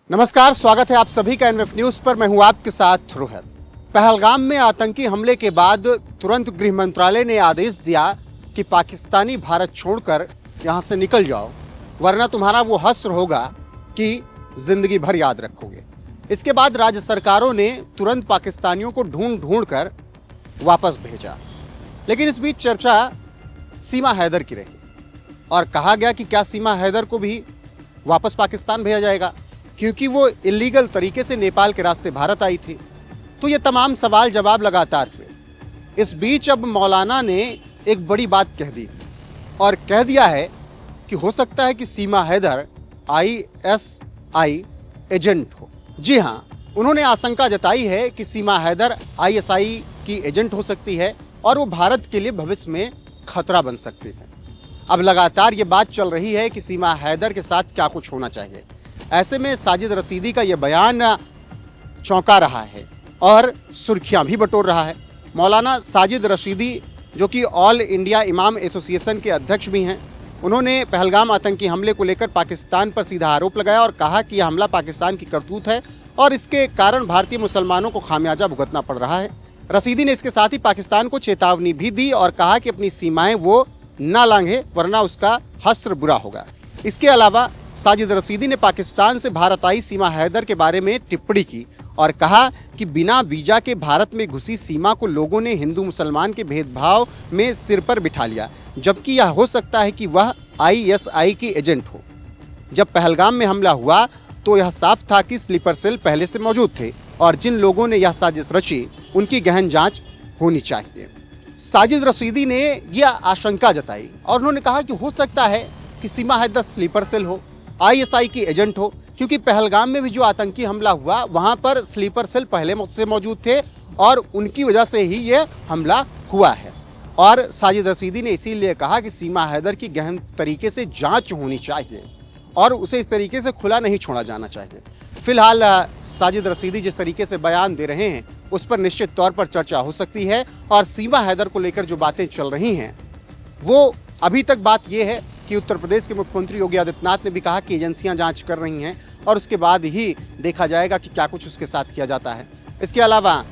नमस्कार, स्वागत है आप सभी का एनएफ न्यूज पर। मैं हूं आपके साथ रोहित। पहलगाम में आतंकी हमले के बाद तुरंत गृह मंत्रालय ने आदेश दिया कि पाकिस्तानी भारत छोड़कर यहां से निकल जाओ, वरना तुम्हारा वो हश्र होगा कि जिंदगी भर याद रखोगे। इसके बाद राज्य सरकारों ने तुरंत पाकिस्तानियों को ढूंढ ढूंढ कर वापस भेजा। लेकिन इस बीच चर्चा सीमा हैदर की रही और कहा गया कि क्या सीमा हैदर को भी वापस पाकिस्तान भेजा जाएगा, क्योंकि वो इलीगल तरीके से नेपाल के रास्ते भारत आई थी। तो ये तमाम सवाल जवाब लगातार हुए। इस बीच अब मौलाना ने एक बड़ी बात कह दी और कह दिया है कि हो सकता है कि सीमा हैदर आईएसआई एजेंट हो। जी हाँ, उन्होंने आशंका जताई है कि सीमा हैदर आईएसआई की एजेंट हो सकती है और वो भारत के लिए भविष्य में खतरा बन सकती है। अब लगातार ये बात चल रही है कि सीमा हैदर के साथ क्या कुछ होना चाहिए। ऐसे में साजिद रशीदी का यह बयान चौंका रहा है और सुर्खियां भी बटोर रहा है। मौलाना साजिद रशीदी, जो कि ऑल इंडिया इमाम एसोसिएशन के अध्यक्ष भी हैं, उन्होंने पहलगाम आतंकी हमले को लेकर पाकिस्तान पर सीधा आरोप लगाया और कहा कि यह हमला पाकिस्तान की करतूत है और इसके कारण भारतीय मुसलमानों को खामियाजा भुगतना पड़ रहा है। रशीदी ने इसके साथ ही पाकिस्तान को चेतावनी भी दी और कहा कि अपनी सीमाएं वो ना लांघे, वरना उसका हश्र बुरा होगा। इसके अलावा साजिद रशीदी ने पाकिस्तान से भारत आई सीमा हैदर के बारे में टिप्पणी की और कहा कि बिना वीजा के भारत में घुसी सीमा को लोगों ने हिंदू मुसलमान के भेदभाव में सिर पर बिठा लिया, जबकि यह हो सकता है कि वह आईएसआई की एजेंट हो। जब पहलगाम में हमला हुआ तो यह साफ था कि स्लीपर सेल पहले से मौजूद थे और जिन लोगों ने यह साजिश रची उनकी गहन जांच होनी चाहिए। साजिद रशीदी ने यह आशंका जताई और उन्होंने कहा कि हो सकता है कि सीमा हैदर स्लीपर सेल हो, आईएसआई की एजेंट हो, क्योंकि पहलगाम में भी जो आतंकी हमला हुआ वहां पर स्लीपर सेल पहले से मौजूद थे और उनकी वजह से ही ये हमला हुआ है। और साजिद रशीदी ने इसीलिए कहा कि सीमा हैदर की गहन तरीके से जांच होनी चाहिए और उसे इस तरीके से खुला नहीं छोड़ा जाना चाहिए। फिलहाल साजिद रशीदी जिस तरीके से बयान दे रहे हैं उस पर निश्चित तौर पर चर्चा हो सकती है और सीमा हैदर को लेकर जो बातें चल रही हैं वो अभी तक बात ये है कि उत्तर प्रदेश के मुख्यमंत्री योगी आदित्यनाथ ने भी कहा कि एजेंसियां जांच कर रही हैं और उसके बाद ही देखा जाएगा कि क्या कुछ उसके साथ किया जाता है। इसके अलावा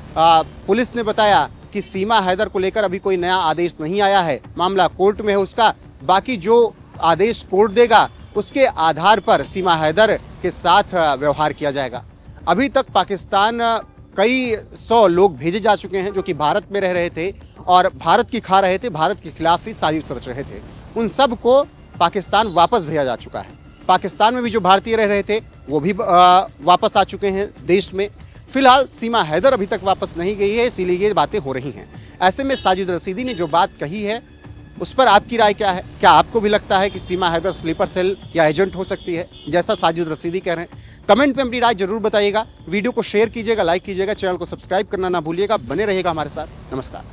पुलिस ने बताया कि सीमा हैदर को लेकर अभी कोई नया आदेश नहीं आया है, मामला कोर्ट में है उसका। बाकी जो आदेश कोर्ट देगा उसके आधार पर सीमा हैदर के साथ व्यवहार किया जाएगा। अभी तक पाकिस्तान कई 100 लोग भेजे जा चुके हैं जो कि भारत में रह रहे थे और भारत की खा रहे थे, भारत के खिलाफ ही साजिश रच रहे थे। उन सब को पाकिस्तान वापस भेजा जा चुका है। पाकिस्तान में भी जो भारतीय रह रहे थे वो भी वापस आ चुके हैं देश में। फिलहाल सीमा हैदर अभी तक वापस नहीं गई है, इसीलिए ये बातें हो रही हैं। ऐसे में साजिद रशीदी ने जो बात कही है उस पर आपकी राय क्या है? क्या आपको भी लगता है कि सीमा हैदर स्लीपर सेल या एजेंट हो सकती है जैसा साजिद रशीदी कह रहे हैं? कमेंट में अपनी राय जरूर बताइएगा। वीडियो को शेयर कीजिएगा, लाइक कीजिएगा, चैनल को सब्सक्राइब करना ना भूलिएगा। बने रहिएगा हमारे साथ। नमस्कार।